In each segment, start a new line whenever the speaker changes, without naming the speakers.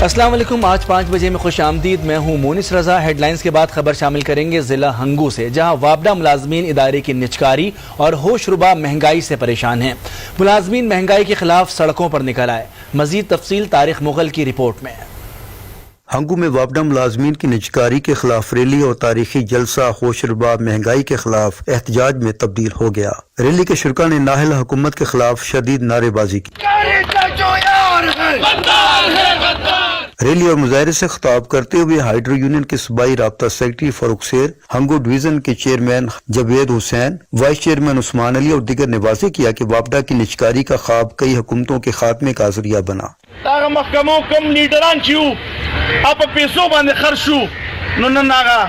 السلام علیکم، آج 5 بجے میں خوش آمدید. میں ہوں مونس رضا. ہیڈ لائنز کے بعد خبر شامل کریں گے ضلع ہنگو سے، جہاں وابڈا ملازمین ادارے کی نچکاری اور ہوش ربا مہنگائی سے پریشان ہیں. ملازمین مہنگائی کے خلاف سڑکوں پر نکل آئے. مزید تفصیل طارق مغل کی رپورٹ میں.
ہنگو میں وابڈا ملازمین کی نجکاری کے خلاف ریلی اور تاریخی جلسہ ہوش ربا مہنگائی کے خلاف احتجاج میں تبدیل ہو گیا. ریلی کے شرکا نے نااہل حکومت کے خلاف شدید نعرے بازی کی. ریلی اور مظاہرے سے خطاب کرتے ہوئے ہائیڈرو یونین کے صوبائی رابطہ سیکرٹری فاروق سیر، ہنگو ڈویژن کے چیئرمین جاوید حسین، وائس چیئرمین عثمان علی اور دیگر نے واضح کیا کہ وابڈا کی نچکاری کا خواب کئی حکومتوں کے خاتمے کا ذریعہ بنا.
محکموں کم لیڈران چیو آپ پیسوں باندے خرشو ننن آگا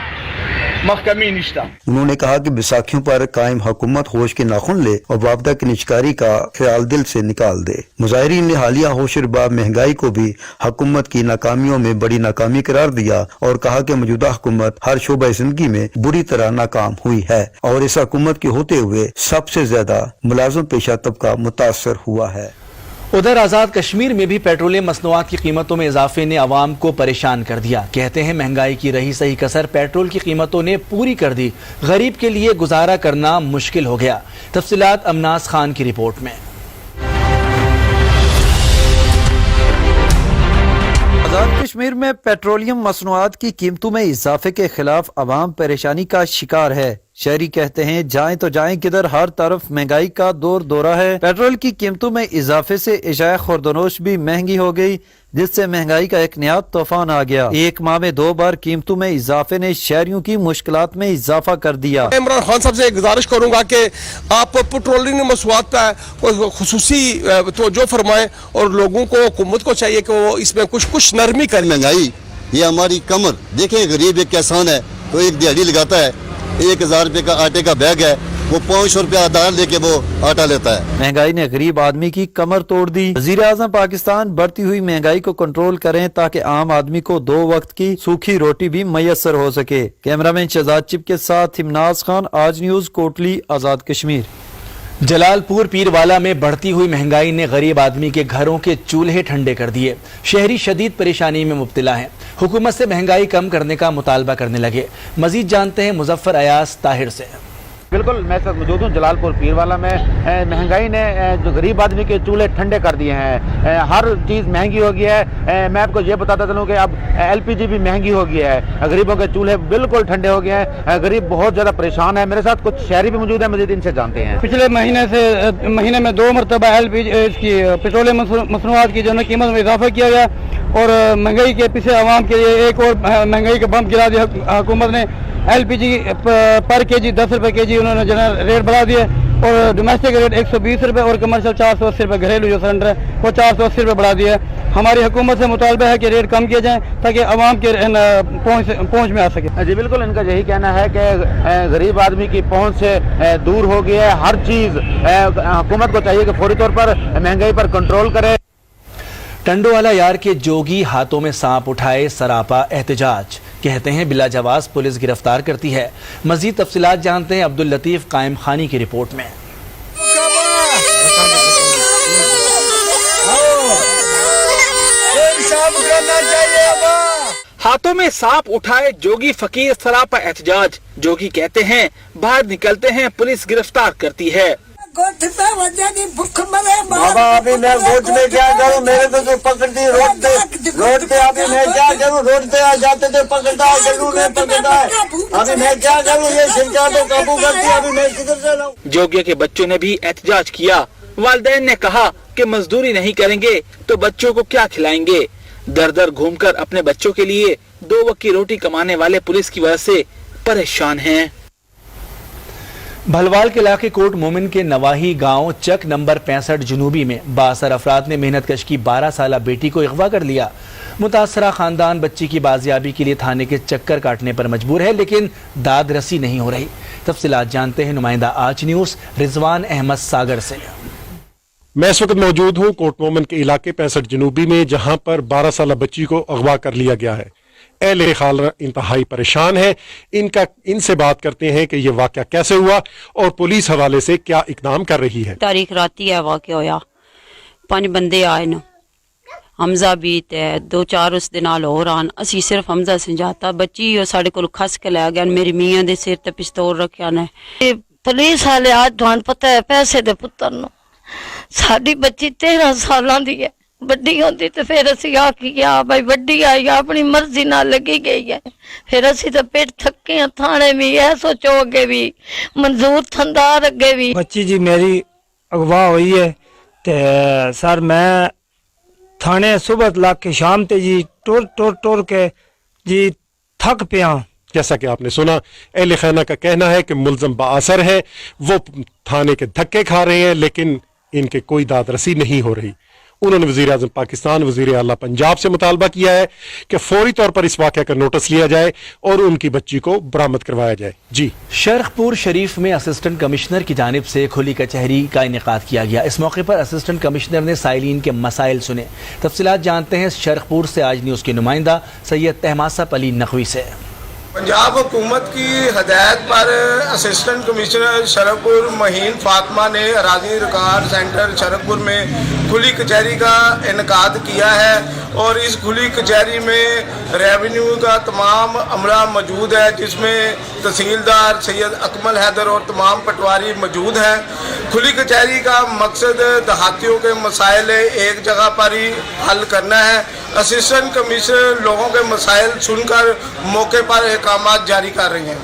محکمی نشتا.
انہوں نے کہا کہ بیساکھیوں پر قائم حکومت ہوش کے ناخن لے اور وابڈا کی نچکاری کا خیال دل سے نکال دے. مظاہرین نے حالیہ ہوش ربا مہنگائی کو بھی حکومت کی ناکامیوں میں بڑی ناکامی قرار دیا اور کہا کہ موجودہ حکومت ہر شعبہ زندگی میں بری طرح ناکام ہوئی ہے اور اس حکومت کے ہوتے ہوئے سب سے زیادہ ملازم پیشہ طبقہ متاثر ہوا ہے.
ادھر آزاد کشمیر میں بھی پیٹرولیم مصنوعات کی قیمتوں میں اضافے نے عوام کو پریشان کر دیا. کہتے ہیں مہنگائی کی رہی صحیح کسر پیٹرول کی قیمتوں نے پوری کر دی. غریب کے لیے گزارا کرنا مشکل ہو گیا. تفصیلات امناز خان کی رپورٹ میں.
آزاد کشمیر میں پیٹرولیم مصنوعات کی قیمتوں میں اضافے کے خلاف عوام پریشانی کا شکار ہے. شہری کہتے ہیں جائیں تو جائیں کدھر، ہر طرف مہنگائی کا دور دورہ ہے. پیٹرول کی قیمتوں میں اضافے سے اشیاء خوردنوش بھی مہنگی ہو گئی، جس سے مہنگائی کا ایک نیا طوفان آ گیا. ایک ماہ میں 2 بار قیمتوں میں اضافے نے شہریوں کی مشکلات میں اضافہ کر دیا.
عمران خان صاحب سے گزارش کروں گا کہ آپ پیٹرولیم مصنوعات پہ خصوصی توجہ فرمائیں اور لوگوں کو، حکومت کو چاہیے کہ وہ اس میں کچھ نرمی کریں.
مہنگائی یہ ہماری کمر دیکھیں، غریب ایک کسان ہے تو ایک دیہڑی لگاتا ہے، 1000 روپے کا آٹے کا بیگ ہے، وہ 500 روپے آدھار لے کے وہ آٹا لیتا ہے.
مہنگائی نے غریب آدمی کی کمر توڑ دی. وزیر اعظم پاکستان بڑھتی ہوئی مہنگائی کو کنٹرول کریں تاکہ عام آدمی کو 2 وقت کی سوکھی روٹی بھی میسر ہو سکے. کیمرہ مین شہزاد چپ کے ساتھ امناز خان، آج نیوز، کوٹلی، آزاد کشمیر.
جلال پور پیر والا میں بڑھتی ہوئی مہنگائی نے غریب آدمی کے گھروں کے چولہے ٹھنڈے کر دیے. شہری شدید پریشانی میں مبتلا ہیں. حکومت سے مہنگائی کم کرنے کا مطالبہ کرنے لگے. مزید جانتے ہیں مظفر ایاز طاہر سے.
بالکل میں ساتھ موجود ہوں جلال پور پیر والا میں. مہنگائی نے جو غریب آدمی کے چولہے ٹھنڈے کر دیے ہیں. ہر چیز مہنگی ہو گیا ہے. میں آپ کو یہ بتاتا چلوں کہ اب LPG بھی مہنگی ہو گیا ہے. غریبوں کے چولہے بالکل ٹھنڈے ہو گئے ہیں. غریب بہت زیادہ پریشان ہے. میرے ساتھ کچھ شہری بھی موجود ہیں، مزید ان سے جانتے ہیں.
پچھلے مہینے میں 2 مرتبہ LPG اس کی پیٹرولیم مصنوعات کی جو ہے قیمت میں اضافہ کیا گیا اور مہنگائی کے پیچھے عوام کے لیے ایک اور مہنگائی کا بم گرا دیا. حکومت نے LPG پر kg 10 روپے kg انہوں نے جو ہے ریٹ بڑھا دیے اور ڈومیسٹک ریٹ 120 روپے اور کمرشل 480 روپے، گھریلو جو سلنڈر ہے وہ 480 روپے بڑھا دیا. ہماری حکومت سے مطالبہ ہے کہ ریٹ کم کیے جائیں تاکہ عوام کے پہنچ میں آ سکے.
جی بالکل، ان کا یہی کہنا ہے کہ غریب آدمی کی پہنچ سے دور ہو گیا ہے ہر چیز. حکومت کو چاہیے کہ فوری طور پر مہنگائی پر کنٹرول کرے.
ٹنڈو والا یار کے جوگی ہاتھوں میں سانپ اٹھائے، سراپا احتجاج. کہتے ہیں بلا جواز پولیس گرفتار کرتی ہے. مزید تفصیلات جانتے ہیں عبداللطیف قائم خانی کی رپورٹ میں.
ہاتھوں میں سانپ اٹھائے جوگی فقیر، سراپا احتجاج. جوگی کہتے ہیں باہر نکلتے ہیں پولیس گرفتار کرتی ہے.
بابا ابھی میں گوٹ میں کیا کروں، میرے کو تو پکڑتی روڈ پہ ابھی میں کیا کروں، روڈ پہ آ جاتے تھے پکڑتا ہے، گلو میں پکڑتا ہے. ابھی میں کیا کروں، یہ سرکار تو قابو کرتی ہے، ابھی میں کدھر سے لاؤں.
جوگیا کے بچوں نے بھی احتجاج کیا. والدین نے کہا کہ مزدوری نہیں کریں گے تو بچوں کو کیا کھلائیں گے. در در گھوم کر اپنے بچوں کے لیے 2 وقت کی روٹی کمانے والے پولیس کی وجہ سے پریشان ہیں.
بھلوال کے علاقے کوٹ مومن کے نواحی گاؤں چک نمبر 65 جنوبی میں بااثر افراد نے محنت کش کی 12 سالہ بیٹی کو اغوا کر لیا. متاثرہ خاندان بچی کی بازیابی کے لیے تھانے کے چکر کاٹنے پر مجبور ہے، لیکن داد رسی نہیں ہو رہی. تفصیلات جانتے ہیں نمائندہ آج نیوز رضوان احمد ساگر سے.
میں اس وقت موجود ہوں کوٹ مومن کے علاقے 65 جنوبی میں، جہاں پر 12 سالہ بچی کو اغوا کر لیا گیا ہے. اہل خالہ انتہائی پریشان ہیں. ان سے بات کرتے ہیں کہ یہ واقعہ کیسے ہوا اور پولیس حوالے سے کیا اقدام کر رہی ہے.
تاریخ راتی ہے واقعہ ہویا، 5 بندے آئے نا، حمزہ بھی تے 2-4 اس دے نال ہور آن اسی صرف حمزہ سنجاتا بچی او ساڈے کول کھس کے لے گیا میری میاں دے سر تے پستول رکھیا نے
پولیس والے آج تھانوں پتہ ہے پیسے دے پتر نو ساڈی بچی 13 سالاں دی ہے بڑی ہوندی تے پھر اسی آکھیا بھائی بڑی آئی اپنی مرضی نال لگی گئی ہے پھر اسی تے پیٹ تھکے ہیں تھانے بھی اے سوچو اگے بھی منظور تھندار اگے بھی
بچی جی میری اغوا ہوئی ہے تے سر میں تھانے صبح لا کے شام تے جی ٹور کے جی تھک پیا.
جیسا کہ آپ نے سنا اہل خانہ کا کہنا ہے کہ ملزم بااثر ہے وہ تھانے کے دھکے کھا رہے ہیں لیکن ان کے کوئی داد رسی نہیں ہو رہی. انہوں نے وزیر اعظم پاکستان وزیر اعلیٰ پنجاب سے مطالبہ کیا ہے کہ فوری طور پر اس واقعہ کا نوٹس لیا جائے اور ان کی بچی کو برآمد کروایا جائے. جی
شرخ پور شریف میں اسسٹنٹ کمشنر کی جانب سے کھلی کچہری کا انعقاد کیا گیا. اس موقع پر اسسٹنٹ کمشنر نے سائلین کے مسائل سنے. تفصیلات جانتے ہیں شرخ پور سے آج نیوز کے نمائندہ سید تہماسب علی نقوی سے.
پنجاب حکومت کی ہدایت پر اسسٹنٹ کمشنر شرخ پور مہین فاطمہ نے اراضی ریکارڈ سینٹر شرخ پور میں کھلی کچہری کا انعقاد کیا ہے اور اس کھلی کچہری میں ریونیو کا تمام عملہ موجود ہے جس میں تحصیلدار سید اکمل حیدر اور تمام پٹواری موجود ہیں. کھلی کچہری کا مقصد دیہاتیوں کے مسائل ایک جگہ پر ہی حل کرنا ہے. اسسٹنٹ کمشنر لوگوں کے مسائل سن کر موقع پر احکامات جاری کر رہی ہیں.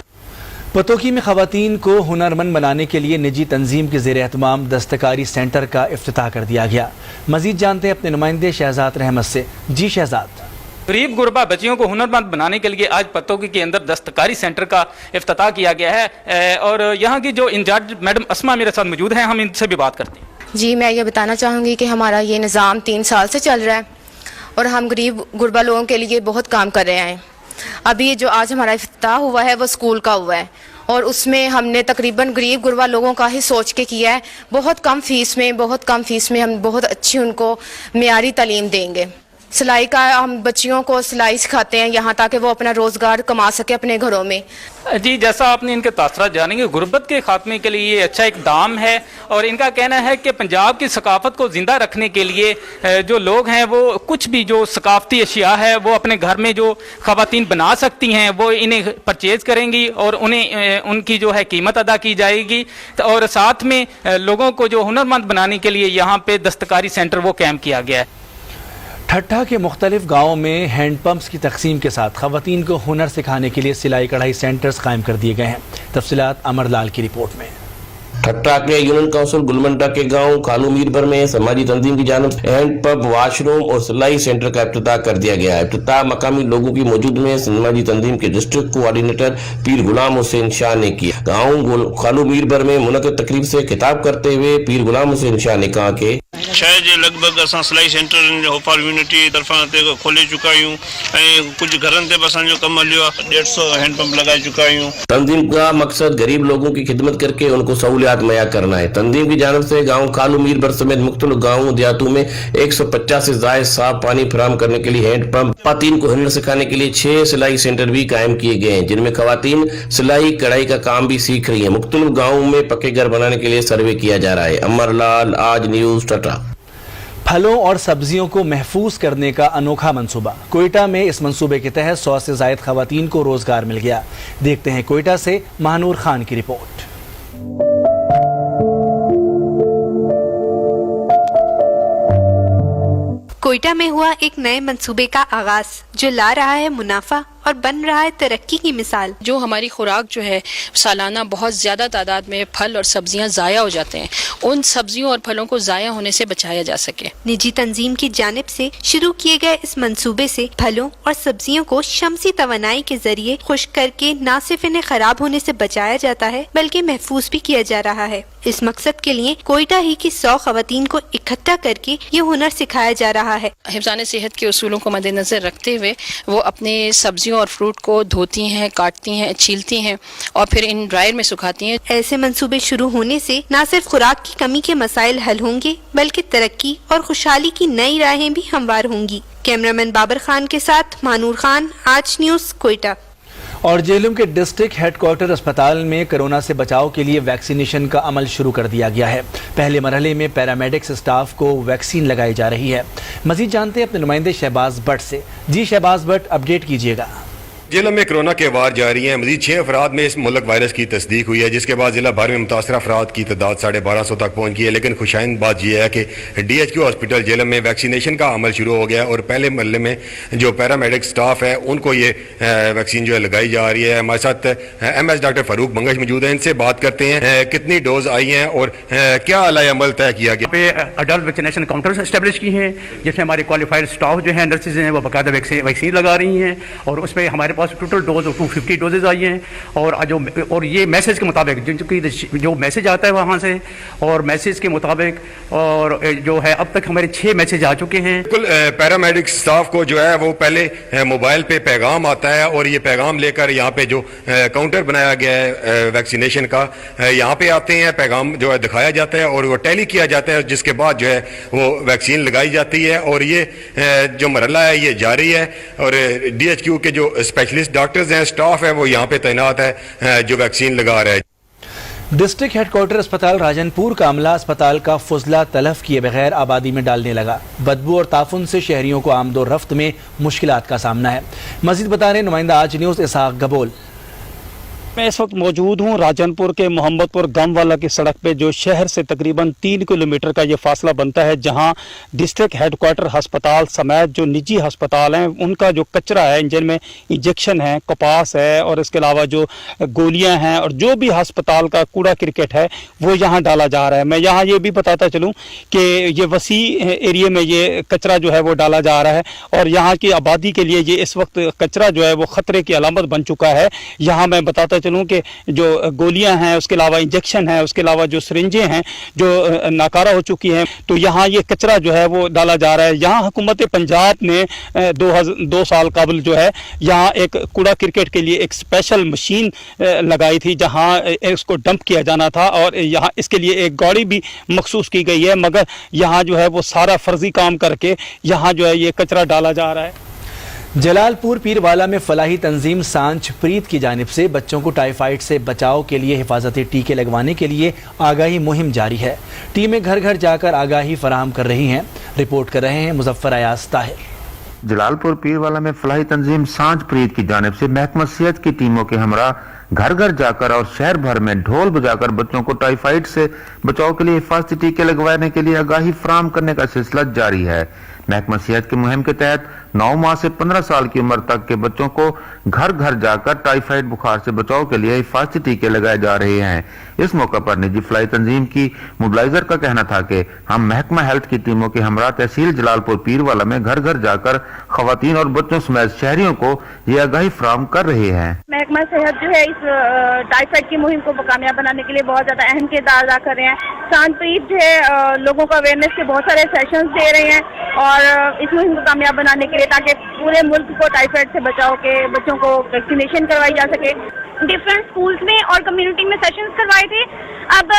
پتوکی میں خواتین کو ہنرمند بنانے کے لیے نجی تنظیم کے زیر اہتمام دستکاری سینٹر کا افتتاح کر دیا گیا. مزید جانتے ہیں اپنے نمائندے شہزاد رحمت سے. جی شہزاد.
غریب غربا بچیوں کو ہنرمند بنانے کے لیے آج پتوکی کے اندر دستکاری سینٹر کا افتتاح کیا گیا ہے اور یہاں کی جو انچارج میڈم اسما میرے ساتھ موجود ہیں, ہم ان سے بھی بات کرتے ہیں.
جی میں یہ بتانا چاہوں گی کہ ہمارا یہ نظام 3 سال سے چل رہا ہے اور ہم غریب غربا لوگوں کے لیے بہت کام کر رہے ہیں. ابھی جو آج ہمارا افتتاح ہوا ہے وہ اسکول کا ہوا ہے اور اس میں ہم نے تقریباً غریب غربا لوگوں کا ہی سوچ کے کیا ہے. بہت کم فیس میں ہم بہت اچھی ان کو معیاری تعلیم دیں گے. سلائی کا ہم بچیوں کو سلائی سکھاتے ہیں یہاں تاکہ وہ اپنا روزگار کما سکے اپنے گھروں میں.
جی جیسا آپ نے ان کے تاثرات جانیں گے, غربت کے خاتمے کے لیے یہ اچھا اقدام ہے اور ان کا کہنا ہے کہ پنجاب کی ثقافت کو زندہ رکھنے کے لیے جو لوگ ہیں وہ کچھ بھی جو ثقافتی اشیاء ہے وہ اپنے گھر میں جو خواتین بنا سکتی ہیں وہ انہیں پرچیز کریں گی اور انہیں ان کی جو ہے قیمت ادا کی جائے گی. اور ساتھ میں لوگوں کو جو ہنرمند بنانے کے لیے یہاں پہ دستکاری سینٹر وہ قائم کیا گیا ہے.
ٹھٹھا کے مختلف گاؤں میں ہینڈ پمپس کی تقسیم کے ساتھ خواتین کو ہنر سکھانے کے لیے سلائی کڑھائی سینٹرز قائم کر دیے گئے ہیں. تفصیلات امر لال کی رپورٹ میں.
ٹھٹھا کے یونین کونسل گلمنڈا کے گاؤں کالو میرپر میں سماجی تنظیم کی جانب ہینڈ پمپ, واش روم اور سلائی سینٹر کا افتتاح کر دیا گیا. افتتاح مقامی لوگوں کی موجود میں سماجی تنظیم کے ڈسٹرکٹ کوآرڈینیٹر پیر غلام حسین شاہ نے کیا. گاؤں کالو میرپر میں منعقد تقریب سے خطاب کرتے ہوئے پیر غلام حسین شاہ نے کہا کہ
شاید لگ بھگ اساں سلائی سینٹر ہوپال یونٹی طرفاں تے کھولے چکا ہوں کچھ گھرن تے بساں جو کم ہلیو 150 ہینڈ پمپ لگا چکا ہوں.
تنظیم کا مقصد غریب لوگوں کی خدمت کر کے ان کو سہولیات مہیا کرنا ہے. تنظیم کی جانب سے گاؤں کالو میرپر سمیت مختلف گاؤں دیہاتوں میں 150 سے زائد صاف پانی فراہم کرنے کے لیے ہینڈ پمپ, خواتین کو ہنر سکھانے کے لیے 6 سلائی سینٹر بھی قائم کیے گئے ہیں جن میں خواتین سلائی کڑھائی کا کام بھی سیکھ رہی ہیں. مختلف گاؤں میں پکے گھر بنانے کے لیے سروے کیا جا رہا ہے. امر لال, آج نیوز, ٹھٹھا.
پھلوں اور سبزیوں کو محفوظ کرنے کا انوکھا منصوبہ. کوئٹہ میں اس منصوبے کے تحت 100 سے زائد خواتین کو روزگار مل گیا. دیکھتے ہیں کوئٹہ سے مہنور خان کی رپورٹ.
کوئٹہ میں ہوا ایک نئے منصوبے کا آغاز جو لا رہا ہے منافع اور بن رہا ہے ترقی کی مثال.
جو ہماری خوراک جو ہے سالانہ بہت زیادہ تعداد میں پھل اور سبزیاں ضائع ہو جاتے ہیں, ان سبزیوں اور پھلوں کو ضائع ہونے سے بچایا جا سکے.
نجی تنظیم کی جانب سے شروع کیے گئے اس منصوبے سے پھلوں اور سبزیوں کو شمسی توانائی کے ذریعے خشک کر کے نہ صرف انہیں خراب ہونے سے بچایا جاتا ہے بلکہ محفوظ بھی کیا جا رہا ہے. اس مقصد کے لیے کوئٹہ ہی کی 100 خواتین کو اکٹھا کر کے یہ ہنر سکھایا جا رہا ہے.
حفظان صحت کے اصولوں کو مد نظر رکھتے ہوئے وہ اپنے سبزیوں اور فروٹ کو دھوتی ہیں, کاٹتی ہیں, چھیلتی ہیں اور پھر ان ڈرائر میں سکھاتی ہیں.
ایسے منصوبے شروع ہونے سے نہ صرف خوراک کی کمی کے مسائل حل ہوں گے بلکہ ترقی اور خوشحالی کی نئی راہیں بھی ہموار ہوں گی. کیمرامین بابر خان کے ساتھ مانور خان, آج نیوز, کوئٹہ.
اور جہلم کے ڈسٹرکٹ ہیڈ کوارٹر اسپتال میں کورونا سے بچاؤ کے لیے ویکسینیشن کا عمل شروع کر دیا گیا ہے۔ پہلے مرحلے میں پیرامیڈکس اسٹاف کو ویکسین لگائی جا رہی ہے۔ مزید جانتے ہیں اپنے نمائندے شہباز بٹ سے۔ جی شہباز بٹ، اپڈیٹ کیجیے گا۔
جہلم میں کورونا کے وار جاری ہیں۔ مزید 6 افراد میں اس ملک وائرس کی تصدیق ہوئی ہے، جس کے بعد ضلع بھر میں متاثرہ افراد کی تعداد 1250 تک پہنچ گئی ہے۔ لیکن خوشائند بات یہ ہے کہ DHQ ہاسپٹل جہلم میں ویکسینیشن کا عمل شروع ہو گیا ہے اور پہلے مرحلے میں جو پیرامیڈک سٹاف ہے ان کو یہ ویکسین جو ہے لگائی جا رہی ہے۔ ہمارے ساتھ MS ڈاکٹر فاروق منگش موجود ہیں، ان سے بات کرتے ہیں کتنی ڈوز آئی ہیں اور کیا علائی عمل طے کیا گیا۔
پہ اڈلٹ ویکسینیشن کاؤنٹر اسٹیبلش کی ہیں، جس میں ہمارے کوالیفائڈ سٹاف جو ہیں، نرسز ہیں، وہ باقاعدہ ویکسین لگا رہی ہیں اور اس میں ہمارے پاس ٹوٹل ڈوز 250 ڈوزز آئی ہیں اور یہ میسج کے مطابق جو میسج آتا ہے وہاں سے اور میسج کے مطابق اور جو ہے اب تک ہمارے 6 میسج آ چکے ہیں۔
بالکل پیرامیڈک سٹاف کو جو ہے وہ پہلے موبائل پہ پیغام آتا ہے اور یہ پیغام لے کر یہاں پہ جو کاؤنٹر بنایا گیا ہے ویکسینیشن کا، یہاں پہ آتے ہیں، پیغام جو ہے دکھایا جاتا ہے اور وہ ٹیلی کیا جاتا ہے، جس کے بعد جو ہے وہ ویکسین لگائی جاتی ہے اور یہ جو مرحلہ ہے یہ جاری ہے اور DHQ کے جو اسپیشلسٹ ڈاکٹرز ہیں، سٹاف ہے، وہ یہاں پہ تعینات ہے جو ویکسین لگا رہا ہے۔
ڈسٹرکٹ ہیڈ کوارٹر اسپتال راجن پور کا عملہ اسپتال کا فضلہ تلف کیے بغیر آبادی میں ڈالنے لگا۔ بدبو اور تعفن سے شہریوں کو آمد و رفت میں مشکلات کا سامنا ہے۔ مزید بتا رہے نمائندہ آج نیوز اسحاق گبول۔
میں اس وقت موجود ہوں راجن پور کے محمد پور گم والا کی سڑک پہ، جو شہر سے تقریباً 3 کلومیٹر کا یہ فاصلہ بنتا ہے، جہاں ڈسٹرکٹ ہیڈ کوارٹر ہسپتال سمیت جو نجی ہسپتال ہیں ان کا جو کچرا ہے، جن میں انجیکشن ہے، کپاس ہے اور اس کے علاوہ جو گولیاں ہیں اور جو بھی ہسپتال کا کوڑا کرکٹ ہے وہ یہاں ڈالا جا رہا ہے۔ میں یہاں یہ بھی بتاتا چلوں کہ یہ وسیع ایریے میں یہ کچرا جو ہے وہ ڈالا جا رہا ہے اور یہاں کی آبادی کے لیے یہ اس وقت کچرا جو ہے وہ خطرے کی علامت بن چکا ہے۔ یہاں میں بتاتا چلوں کہ جو گولیاں ہیں، اس کے علاوہ انجیکشن ہے، اس کے علاوہ جو سرنجیں ہیں جو ناکارہ ہو چکی ہیں، تو یہاں یہ کچرا جو ہے وہ ڈالا جا رہا ہے۔ یہاں حکومت پنجاب نے 2 سال قبل جو ہے یہاں ایک کوڑا کرکٹ کے لیے ایک اسپیشل مشین لگائی تھی، جہاں اس کو ڈمپ کیا جانا تھا اور یہاں اس کے لیے ایک گاڑی بھی مخصوص کی گئی ہے، مگر یہاں جو ہے وہ سارا فرضی کام کر کے یہاں جو ہے یہ کچرا ڈالا جا رہا ہے۔
جلال پور پیروالا میں فلاحی تنظیم سانچ پریت کی جانب سے بچوں کو ٹائیفائڈ سے بچاؤ کے لیے حفاظتی ٹیکے لگوانے کے لیے آگاہی مہم جاری ہے۔ ٹیمیں گھر گھر جا کر آگاہی فراہم کر رہی ہیں۔ رپورٹ کر رہے ہیں مظفر ایاز طاہر۔
جلال پور پیروالا میں فلاحی تنظیم سانچ پریت کی جانب سے محکمہ صحت کی ٹیموں کے ہمراہ گھر گھر جا کر اور شہر بھر میں ڈھول بجا کر بچوں کو ٹائیفائڈ سے بچاؤ کے لیے حفاظتی ٹیکے لگوانے کے لیے آگاہی فراہم کرنے کا سلسلہ جاری ہے۔ محکمہ صحت کی مہم کے تحت 9 ماہ سے 15 سال کی عمر تک کے بچوں کو گھر گھر جا کر ٹائیفائڈ بخار سے بچاؤ کے لیے حفاظتی ٹیکے لگائے جا رہے ہیں۔ اس موقع پر نجی فلاحی تنظیم کی موبلائزر کا کہنا تھا کہ ہم محکمہ ہیلتھ کی ٹیموں کے ہمراہ تحصیل جلال پور پیروالا میں گھر گھر جا کر خواتین اور بچوں سمیت شہریوں کو یہ آگاہی فراہم کر رہے ہیں۔
محکمہ صحت جو ہے اس ٹائیفائڈ کی مہم کو کامیاب بنانے کے لیے بہت زیادہ اہم کردار ادا کر رہے ہیں۔ سانچ پریت جو ہے لوگوں کو اویئرنیس کے بہت سارے سیشنز دے رہے ہیں اور اس مہم کو کامیاب بنانے کے لیے تاکہ پورے ملک کو ٹائیفائڈ سے بچاؤ کے بچوں کو ویکسینیشن کروائی جا سکے۔ ڈفرینٹ اسکولس میں اور کمیونٹی میں سیشنز کروائے تھے۔ اب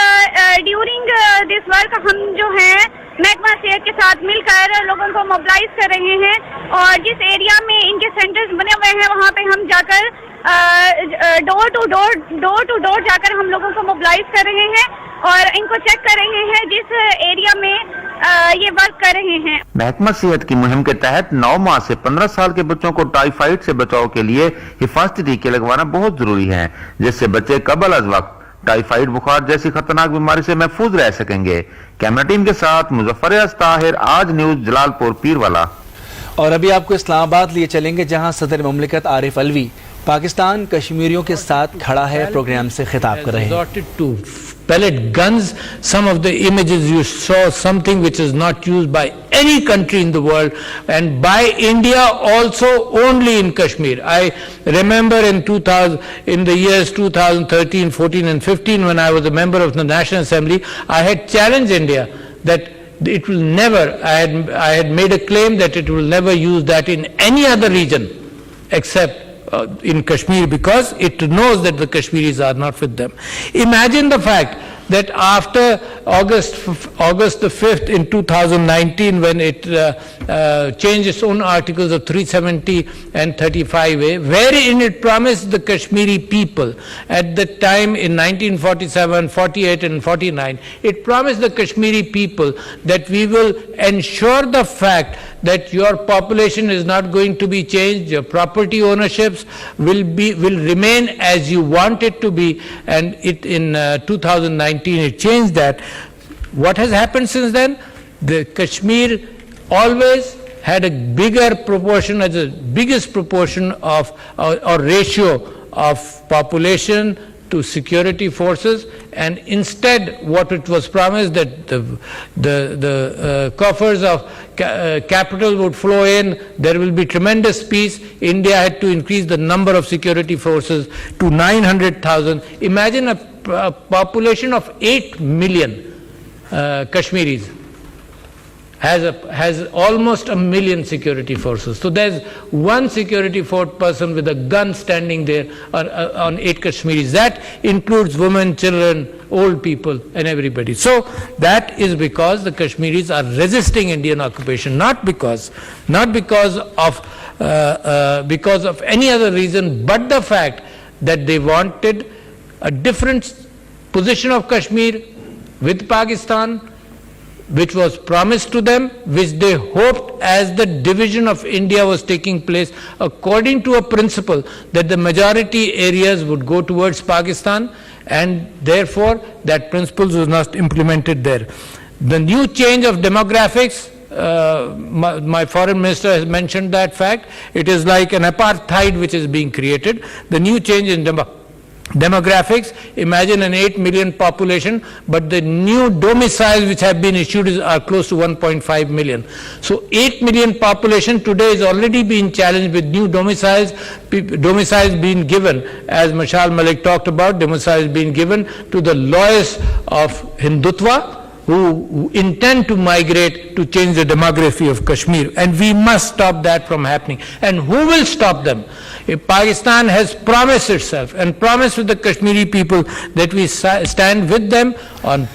ڈیورنگ دس ورک ہم جو ہیں محکمہ صحت کے ساتھ مل کر لوگوں کو موبلائز کر رہے ہیں اور جس ایریا میں ان کے سینٹرز بنے ہوئے ہیں وہاں پہ ہم جا کر ڈور ٹو ڈور جا کر ہم لوگوں کو موبلائز کر رہے ہیں اور ان کو چیک کر رہے ہیں جس ایریا میں یہ ورک کر رہے ہیں۔
محکمہ صحت کی مہم کے تحت 9 ماہ سے 15 سال کے بچوں کو ٹائیفائڈ سے بچاؤ کے لیے حفاظتی ٹیکے لگوانا بہت ضروری ہے، جس سے بچے قبل از وقت ٹائیفائڈ بخار جیسی خطرناک بیماری سے محفوظ رہ سکیں گے۔ کیمرہ ٹیم کے ساتھ مظفر ایاز طاہر، آج نیوز، جلال پور پیروالا۔
اور ابھی آپ کو اسلام آباد لیے چلیں گے، جہاں صدر مملکت عارف علوی پاکستان کشمیریوں کے ساتھ کھڑا ہے پروگرام سے خطاب کر رہے ہیں۔
pellet guns, some of the images you saw, something which is not used by any country in the world and by India also only in Kashmir. I remember in the years 2013, 14 and 15 when I was a member of the National Assembly, I had challenged India that it will never, I had made a claim that it will never use that in any other region except in Kashmir, because it knows that the Kashmiris are not with them. Imagine the fact that after August the 5th in 2019, when it changed its own articles of 370 and 35A, wherein it promised the Kashmiri people at the time in 1947, 48 and 49, it promised the Kashmiri people that we will ensure the fact that your population is not going to be changed, your property ownerships will remain as you want it to be, and it in 2019 it changed that. What has happened since then? The Kashmir always had a bigger proportion, as the biggest proportion of or ratio of population to security forces, and instead what it was promised that the coffers of capital would flow in, there will be tremendous peace. India had to increase the number of security forces to 900,000. Imagine a population of 8 million Kashmiris has almost 1 million security forces. So there's one security force person with a gun standing there on 8 Kashmiris. That includes women, children, old people and everybody. So that is because the Kashmiris are resisting Indian occupation, not because of any other reason, but the fact that they wanted a different position of Kashmir with Pakistan, which was promised to them, which they hoped as the division of India was taking place, according to a principle that the majority areas would go towards Pakistan, and therefore that principle was not implemented there. The new change of demographics, my foreign minister has mentioned that fact, it is like an apartheid which is being created. The new change in demographics, imagine an 8 million population, but the new domiciles which have been issued are close to 1.5 million. So 8 million population today is already being challenged with new domiciles being given, as Mashal Malik talked about, domiciles being given to the loyalists of Hindutva, who intend to migrate to change the demography of Kashmir, and we must stop that from happening. And who will stop them? If Pakistan has promised itself and promised with the Kashmiri people that we stand with them on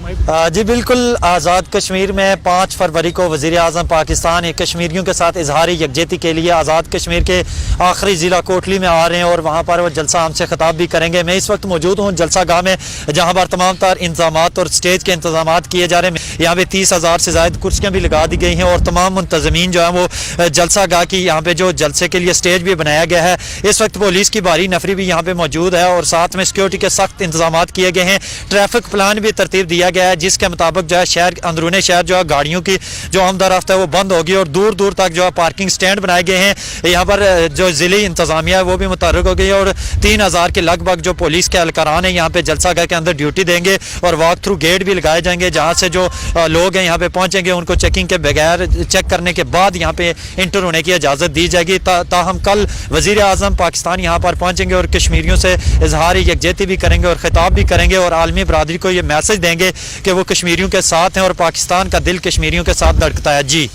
جی بالکل، آزاد کشمیر میں 5 فروری کو وزیر اعظم پاکستان کشمیریوں کے ساتھ اظہار یکجہتی کے لیے آزاد کشمیر کے آخری ضلع کوٹلی میں آ رہے ہیں اور وہاں پر وہ جلسہ ہم سے خطاب بھی کریں گے۔ میں اس وقت موجود ہوں جلسہ گاہ میں، جہاں پر تمام تر انتظامات اور سٹیج کے انتظامات کیے جا رہے ہیں۔ یہاں پہ 30,000 سے زائد کرسیاں بھی لگا دی گئی ہیں اور تمام منتظمین جو ہیں وہ جلسہ گاہ کی یہاں پہ جو جلسے کے لیے سٹیج بھی بنایا گیا ہے۔ اس وقت پولیس کی بھاری نفری بھی یہاں پہ موجود ہے اور ساتھ میں سیکورٹی کے سخت انتظامات کیے گئے ہیں۔ ٹریفک پلان بھی ترتیب دیا گیا ہے جس کے مطابق جو ہے شہر اندرون شہر جو ہے گاڑیوں کی جو آمد و رفت ہے وہ بند ہوگی اور دور دور تک جو ہے پارکنگ سٹینڈ بنائے گئے ہیں۔ یہاں پر جو ضلعی انتظامیہ ہے وہ بھی متحرک ہو گئی ہے اور 3,000 کے لگ بھگ جو پولیس کے اہلکاران ہیں یہاں پہ جلسہ گاہ کے اندر ڈیوٹی دیں گے اور واک تھرو گیٹ بھی لگائے جائیں گے، جہاں سے جو لوگ ہیں یہاں پہ پہنچیں گے ان کو چیکنگ کے بغیر چیک کرنے کے بعد یہاں پہ انٹر ہونے کی اجازت دی جائے گی۔ تاہم کل وزیر اعظم پاکستان یہاں پر پہنچیں گے اور کشمیریوں سے اظہار یکجہتی بھی کریں گے اور خطاب بھی کریں گے اور عالمی برادری کو یہ میسج دیں گے کہ وہ کشمیریوں کے ساتھ ہیں اور پاکستان کا دل کشمیریوں کے ساتھ دھڑکتا ہے۔ جی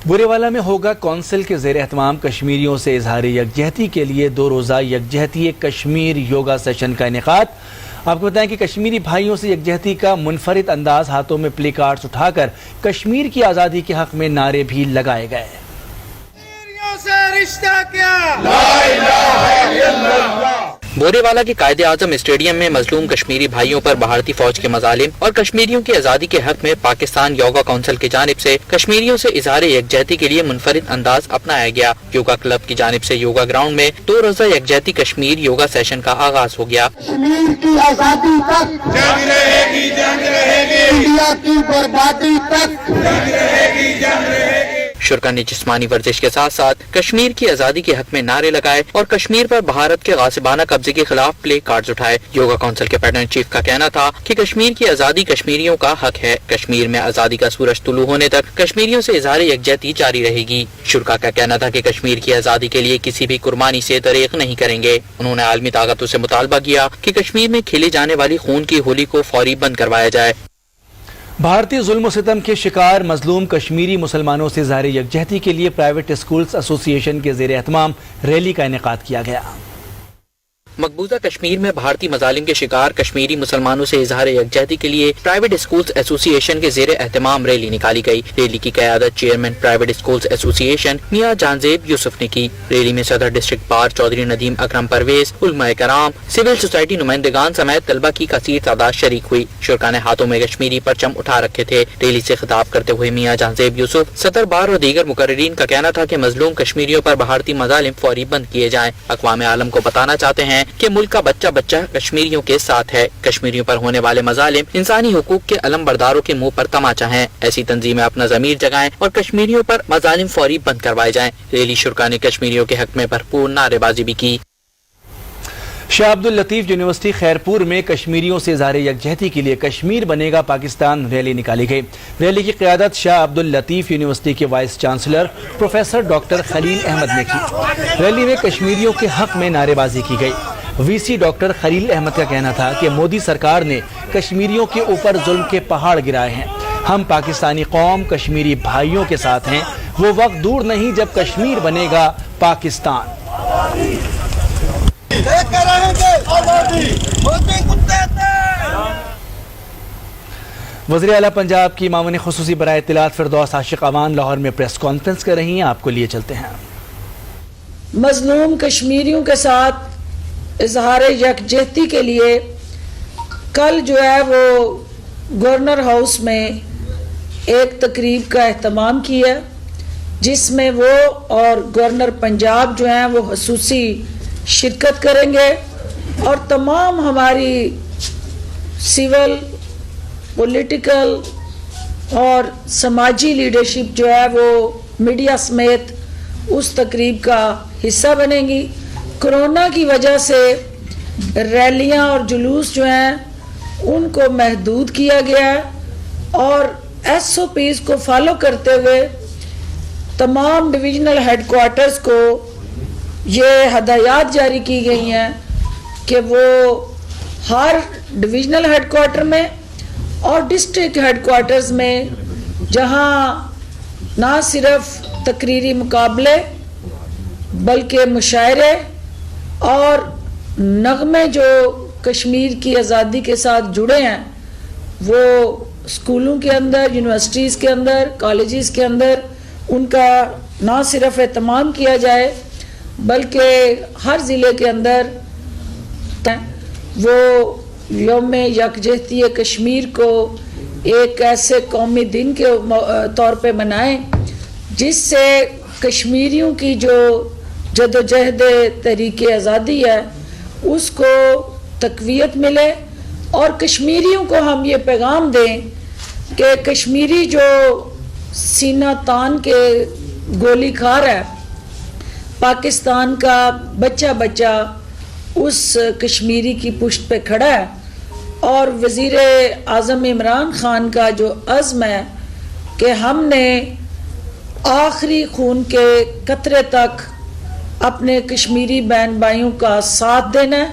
برے والا میں ہوگا کونسل کے زیر اہتمام کشمیریوں سے اظہار یکجہتی کے لیے 2 روزہ یکجہتی کشمیر یوگا سیشن کا انعقاد۔ آپ کو بتائیں کہ کشمیری بھائیوں سے یکجہتی کا منفرد انداز، ہاتھوں میں پلے کارڈز اٹھا کر کشمیر کی آزادی کے حق میں نعرے بھی لگائے گئے۔
بورے والا کے قائد اعظم اسٹیڈیم میں مظلوم کشمیری بھائیوں پر بھارتی فوج کے مظالم اور کشمیریوں کی آزادی کے حق میں پاکستان یوگا کونسل کی جانب سے کشمیریوں سے اظہار یکجہتی کے لیے منفرد انداز اپنایا گیا۔ یوگا کلب کی جانب سے یوگا گراؤنڈ میں 2 روزہ یکجہتی کشمیر یوگا سیشن کا آغاز ہو گیا۔
کشمیر کی آزادی تک جنگ رہے گی، جنگ رہے گی، انڈیا کی بربادی تک جنگ رہے گی، جنگ رہے گی۔
شرکا نے جسمانی ورزش کے ساتھ ساتھ کشمیر کی آزادی کے حق میں نعرے لگائے اور کشمیر پر بھارت کے غاصبانہ قبضے کے خلاف پلے کارڈز اٹھائے۔ یوگا کونسل کے پیٹرن چیف کا کہنا تھا کہ کشمیر کی آزادی کشمیریوں کا حق ہے۔ کشمیر میں آزادی کا سورج طلوع ہونے تک کشمیریوں سے اظہار یکجہتی جاری رہے گی۔ شرکا کا کہنا تھا کہ کشمیر کی آزادی کے لیے کسی بھی قربانی سے دریغ نہیں کریں گے۔ انہوں نے عالمی طاقتوں سے مطالبہ کیا کہ کشمیر میں کھیلی جانے والی خون کی ہولی کو فوری بند کروایا جائے۔
بھارتی ظلم و ستم کے شکار مظلوم کشمیری مسلمانوں سے اظہار یکجہتی کے لیے پرائیویٹ اسکولز ایسوسی ایشن کے زیر اہتمام ریلی کا انعقاد کیا گیا۔
مقبوضہ کشمیر میں بھارتی مظالم کے شکار کشمیری مسلمانوں سے اظہار یکجہتی کے لیے پرائیویٹ اسکولز ایسوسی ایشن کے زیر اہتمام ریلی نکالی گئی۔ ریلی کی قیادت چیئرمین پرائیویٹ اسکولز ایسوسی ایشن میاں جہانزیب یوسف نے کی۔ ریلی میں صدر ڈسٹرکٹ بار چودھری ندیم اکرم پرویز، علماء کرام، سول سوسائٹی نمائندگان سمیت طلبہ کی کثیر تعداد شریک ہوئی۔ شرکا نے ہاتھوں میں کشمیری پرچم اٹھا رکھے تھے۔ ریلی سے خطاب کرتے ہوئے میاں جہانزیب یوسف، صدر بار اور دیگر مقررین کا کہنا تھا کہ مظلوم کشمیریوں پر بھارتی مظالم فوری بند کیے جائیں۔ اقوام عالم کو بتانا چاہتے ہیں کہ ملک کا بچہ کشمیریوں کے ساتھ ہے۔ کشمیریوں پر ہونے والے مظالم انسانی حقوق کے علم برداروں کے منہ پر تماچا ہیں۔ ایسی تنظیمیں اپنا ضمیر جگائیں اور کشمیریوں پر مظالم فوری بند کروائے جائیں۔ ریلی شرکا نے کشمیریوں کے حق میں بھرپور نعرے بازی بھی کی۔
شاہ عبداللطیف یونیورسٹی خیرپور میں کشمیریوں سے اظہار یکجہتی کے لیے کشمیر بنے گا پاکستان ریلی نکالی گئی۔ ریلی کی قیادت شاہ عبداللطیف یونیورسٹی کے وائس چانسلر پروفیسر ڈاکٹر خلیل احمد نے کی۔ ریلی میں کشمیریوں کے حق میں نعرے بازی کی گئی۔ وی سی ڈاکٹر خلیل احمد کا کہنا تھا کہ مودی سرکار نے کشمیریوں کے اوپر ظلم کے پہاڑ گرائے ہیں۔ ہم پاکستانی قوم کشمیری بھائیوں کے ساتھ ہیں۔ وہ وقت دور نہیں جب کشمیر بنے گا پاکستان۔ وزیر اعلیٰ پنجاب کی معاون خصوصی برائے اطلاعات فردوس عاشق امان لاہور میں پریس کانفرنس کر رہی ہیں، آپ کو لیے چلتے ہیں۔
مظلوم کشمیریوں کے ساتھ اظہار یکجہتی کے لیے کل جو ہے وہ گورنر ہاؤس میں ایک تقریب کا اہتمام کیا جس میں وہ اور گورنر پنجاب جو ہیں وہ خصوصی شرکت کریں گے اور تمام ہماری سول پولیٹیکل اور سماجی لیڈرشپ جو ہے وہ میڈیا سمیت اس تقریب کا حصہ بنے گی۔ کرونا کی وجہ سے ریلیاں اور جلوس جو ہیں ان کو محدود کیا گیا ہے اور ایس او پیز کو فالو کرتے ہوئے تمام ڈویژنل ہیڈ کوارٹرز کو یہ ہدایات جاری کی گئی ہیں کہ وہ ہر ڈویژنل ہیڈ کوارٹر میں اور ڈسٹرکٹ ہیڈ کوارٹرز میں جہاں نہ صرف تقریری مقابلے بلکہ مشاعرے اور نغمے جو کشمیر کی آزادی کے ساتھ جڑے ہیں وہ اسکولوں کے اندر، یونیورسٹیز کے اندر، کالجز کے اندر ان کا نہ صرف اہتمام کیا جائے بلکہ ہر ضلع کے اندر وہ یوم یکجہتی کشمیر کو ایک ایسے قومی دن کے طور پہ منائیں جس سے کشمیریوں کی جو جدوجہد تحریک آزادی ہے اس کو تقویت ملے، اور کشمیریوں کو ہم یہ پیغام دیں کہ کشمیری جو سینہ تان کے گولی کھا رہا ہے، پاکستان کا بچہ بچہ اس کشمیری کی پشت پہ کھڑا ہے، اور وزیر اعظم عمران خان کا جو عزم ہے کہ ہم نے آخری خون کے قطرے تک اپنے کشمیری بہن بھائیوں کا ساتھ دینا ہے،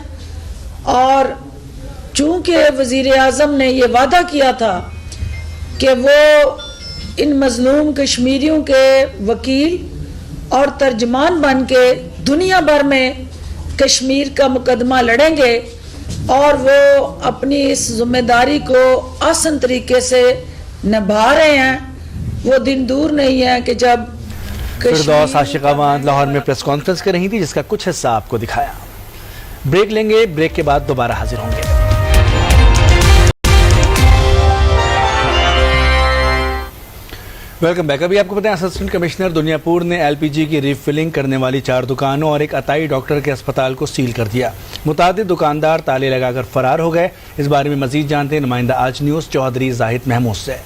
اور چونکہ وزیر اعظم نے یہ وعدہ کیا تھا کہ وہ ان مظلوم کشمیریوں کے وکیل اور ترجمان بن کے دنیا بھر میں کشمیر کا مقدمہ لڑیں گے، اور وہ اپنی اس ذمہ داری کو آسن طریقے سے نبھا رہے ہیں، وہ دن دور نہیں ہے کہ جب
فردوس عاشق آباد لاہور میں پریس کانفرنس کر رہی تھی جس کا کچھ حصہ آپ کو دکھایا۔ بریک لیں گے، بریک کے بعد دوبارہ حاضر ہوں گے۔ Welcome back. ابھی آپ کو بتائیں اسسٹنٹ کمشنر دنیا پور نے ایل پی جی کی ری فلنگ کرنے والی 4 دکانوں اور ایک عطائی ڈاکٹر کے اسپتال کو سیل کر دیا۔ متعدد دکاندار تالے لگا کر فرار ہو گئے۔ اس بارے میں مزید جانتے ہیں نمائندہ آج نیوز چودھری زاہد محمود سے۔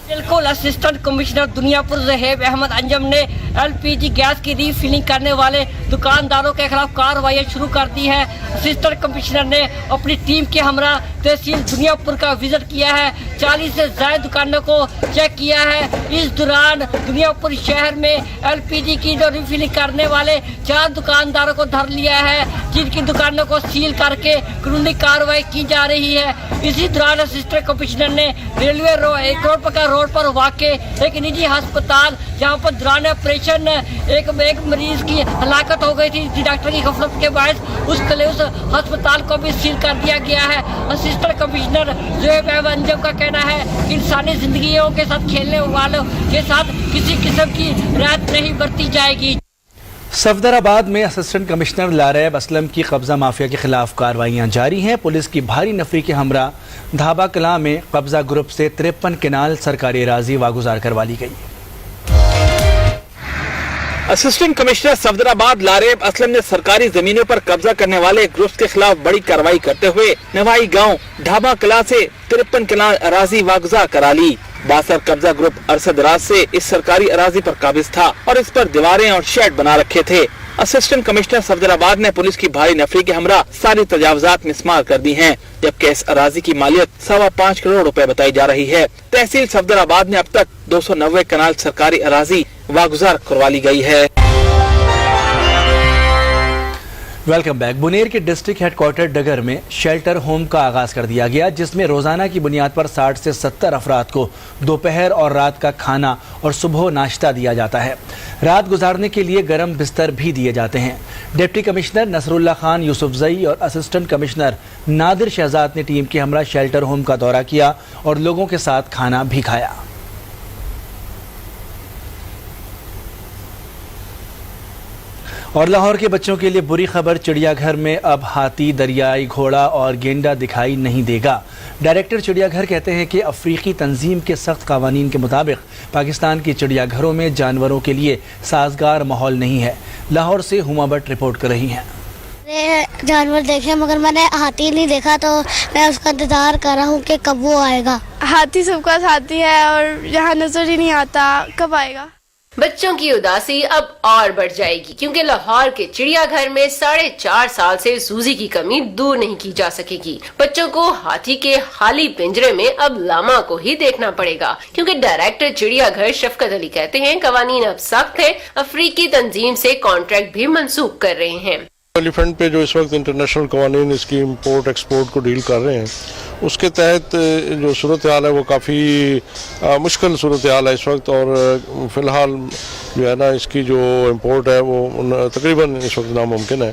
بالکل، اسسٹنٹ کمشنر دنیا پور زہیب احمد انجم نے ایل پی جی گیس کی ری فلنگ کرنے والے دکانداروں کے خلاف کارروائیاں شروع کر دی ہے۔ اسسٹنٹ کمشنر نے اپنی ٹیم کے ہمراہ تحصیل دنیا پور کا وزٹ کیا ہے، 40 سے زائد دکانوں کو چیک کیا ہے۔ اس دوران دنیا پور شہر میں ایل پی جی کی جو ری فلنگ کرنے والے 4 دکانداروں کو دھر لیا ہے، جن کی دکانوں کو سیل کر کے قانونی کارروائی کی جا رہی ہے۔ اسی دوران اسسٹنٹ کمشنر نے ریلوے روڈ پر واقع ایک نجی ہسپتال جہاں پر دوران آپریشن ایک مریض کی ہلاکت ہو گئی تھی ڈاکٹر کی غفلت کے باعث، اس ہسپتال کو بھی سیل کر دیا گیا ہے۔ اسسٹنٹ کمشنر زہیب احمد انجم کا کہنا ہے کہ انسانی زندگیوں کے ساتھ کھیلنے والوں کے ساتھ کسی قسم کی رعایت نہیں برتی جائے گی۔
صفدر آباد میں اسسٹنٹ کمشنر لاریب اسلم کی قبضہ مافیا کے خلاف کارروائیاں جاری ہیں۔ پولیس کی بھاری نفری کے ہمراہ دھابا کلاں میں قبضہ گروپ سے 53 کنال سرکاری اراضی واگزار کروا لی گئی۔
اسسٹنٹ کمشنر صفدر آباد لاریب اسلم نے سرکاری زمینوں پر قبضہ کرنے والے گروپ کے خلاف بڑی کارروائی کرتے ہوئے نوائی گاؤں ڈھابا کلاں سے 53 کنال اراضی واگزار کرا لی۔ باثر قبضہ گروپ عرصہ دراز سے اس سرکاری اراضی پر قابض تھا اور اس پر دیواریں اور شیڈ بنا رکھے تھے۔ اسسٹنٹ کمشنر صفدر آباد نے پولیس کی بھاری نفری کے ہمراہ ساری تجاوزات مسمار کر دی ہیں، جبکہ اس اراضی کی مالیت 5.25 کروڑ روپے بتائی جا رہی ہے۔ تحصیل صفدر آباد میں اب تک 290 کنال سرکاری اراضی واگزار کروا لی گئی ہے۔
Welcome back. بنیر کے ڈسٹرکٹ ہیڈ کوارٹر ڈگر میں شیلٹر ہوم کا آغاز کر دیا گیا، جس میں روزانہ کی بنیاد پر 60 سے 70 افراد کو دوپہر اور رات کا کھانا اور صبح ناشتہ دیا جاتا ہے۔ رات گزارنے کے لیے گرم بستر بھی دیے جاتے ہیں۔ ڈپٹی کمشنر نصر اللہ خان یوسف زئی اور اسسٹنٹ کمشنر نادر شہزاد نے ٹیم کے ہمراہ شیلٹر ہوم کا دورہ کیا اور لوگوں کے ساتھ کھانا بھی کھایا۔ اور لاہور کے بچوں کے لیے بری خبر، چڑیا گھر میں اب ہاتھی، دریائی گھوڑا اور گینڈا دکھائی نہیں دے گا۔ ڈائریکٹر چڑیا گھر کہتے ہیں کہ افریقی تنظیم کے سخت قوانین کے مطابق پاکستان کے چڑیا گھروں میں جانوروں کے لیے سازگار ماحول نہیں ہے۔ لاہور سے ہما بٹ رپورٹ کر رہی ہیں۔
جانور دیکھے مگر میں نے ہاتھی نہیں دیکھا، تو میں اس کا انتظار کر رہا ہوں کہ کب وہ آئے گا۔
ہاتھی سب کا ساتھی ہے اور یہاں نظر ہی نہیں آتا، کب آئے گا؟
بچوں کی اداسی اب اور بڑھ جائے گی، کیونکہ لاہور کے چڑیا گھر میں 4.5 سال سے سوزی کی کمی دور نہیں کی جا سکے گی۔ بچوں کو ہاتھی کے خالی پنجرے میں اب لاما کو ہی دیکھنا پڑے گا، کیونکہ ڈائریکٹر چڑیا گھر شفقت علی کہتے ہیں قوانین اب سخت ہیں، افریقی تنظیم سے کانٹریکٹ بھی منسوخ کر رہے ہیں۔
ایلیفینٹ پہ جو اس وقت انٹرنیشنل قوانین اس کی امپورٹ ایکسپورٹ کو ڈیل کر رہے ہیں، اس کے تحت جو صورتحال ہے وہ کافی مشکل صورتحال ہے اس وقت، اور فی الحال جو ہے نا اس کی جو امپورٹ ہے وہ تقریباً اس وقت ناممکن ہے۔